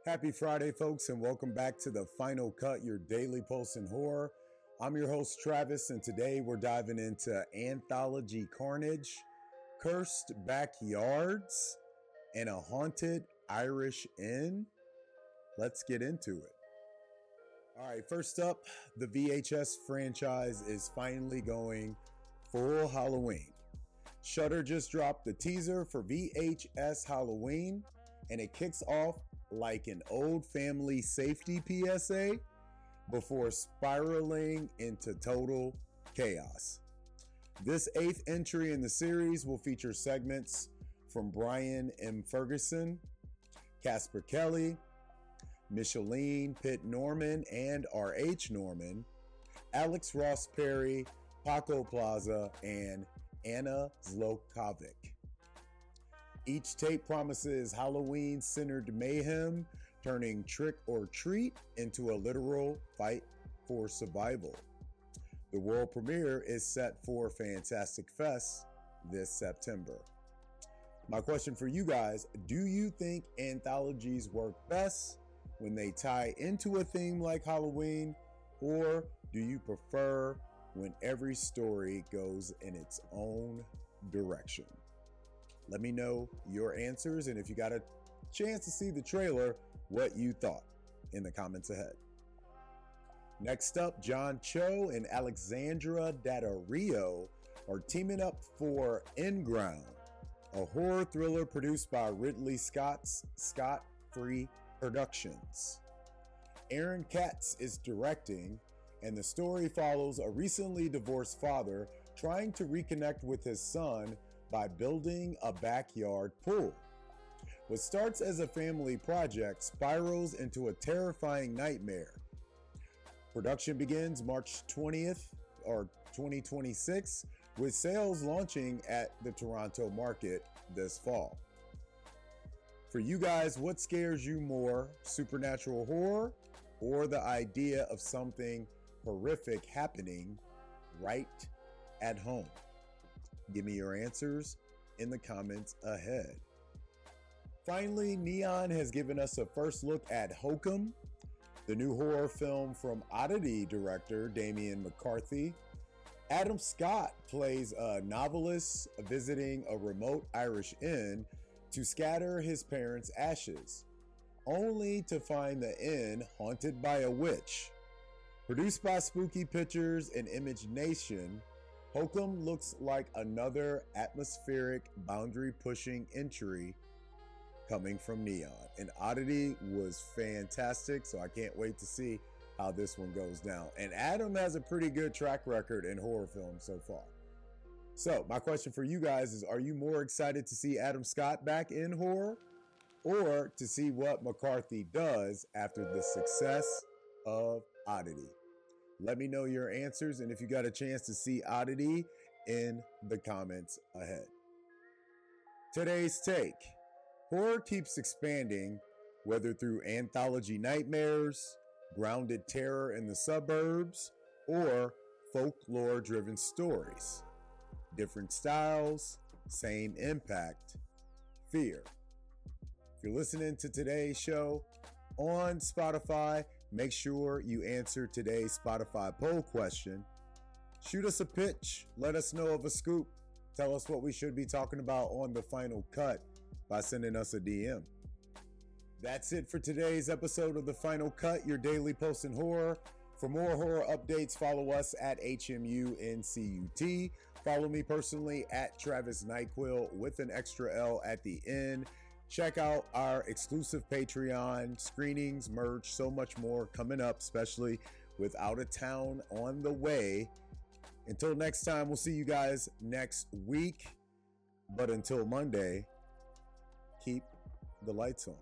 Happy Friday, folks, and welcome back to the Final Cut, your daily pulse in horror. I'm your host, Travis, and today we're diving into anthology carnage, cursed backyards, and a haunted Irish inn. Let's get into it. All right, first up, the VHS franchise is finally going full Halloween. Shudder just dropped the teaser for VHS Halloween, and it kicks off like an old family safety PSA before spiraling into total chaos. This 8th entry in the series will feature segments from Brian M. Ferguson, Casper Kelly, Micheline Pitt Norman and R.H. Norman, Alex Ross Perry, Paco Plaza, and Anna Zlokovic. Each tape promises Halloween-centered mayhem, turning trick or treat into a literal fight for survival. The world premiere is set for Fantastic Fest this September. My question for you guys, do you think anthologies work best when they tie into a theme like Halloween, or do you prefer when every story goes in its own direction? Let me know your answers, and if you got a chance to see the trailer, what you thought in the comments ahead. Next up, Cho and Alexandra Daddario are teaming up for Inground, a horror thriller produced by Ridley Scott's Scott-Free Productions. Aaron Katz is directing, and the story follows a recently divorced father trying to reconnect with his son by building a backyard pool. What starts as a family project spirals into a terrifying nightmare. Production begins March 20th or 2026, with sales launching at the Toronto market this fall. For you guys, what scares you more, supernatural horror or the idea of something horrific happening right at home? Give me your answers in the comments ahead. Finally, Neon has given us a first look at Hokum, the new horror film from Oddity director Damian McCarthy. Adam Scott plays a novelist visiting a remote Irish inn to scatter his parents' ashes, only to find the inn haunted by a witch. Produced by Spooky Pictures and Image Nation, Hokum looks like another atmospheric, boundary-pushing entry coming from Neon. And Oddity was fantastic, so I can't wait to see how this one goes down. And Adam has a pretty good track record in horror films so far. So my question for you guys is, are you more excited to see Adam Scott back in horror, or to see what McCarthy does after the success of Oddity? Let me know your answers, and if you got a chance to see Oddity, in the comments ahead. Today's take: horror keeps expanding, whether through anthology nightmares, grounded terror in the suburbs, or folklore-driven stories. Different styles, same impact, fear. If you're listening to today's show on Spotify, make sure you answer today's Spotify poll question. Shoot us a pitch. Let us know of a scoop. Tell us what we should be talking about on the Final Cut by sending us a DM. That's it for today's episode of the Final Cut, your daily post in horror. For more horror updates, follow us at HMUNCUT. Follow me personally at Travis Nyquil with an extra L at the end. Check out our exclusive Patreon screenings, merch, so much more coming up, especially with Out of Town on the way. Until next time, we'll see you guys next week. But until Monday, keep the lights on.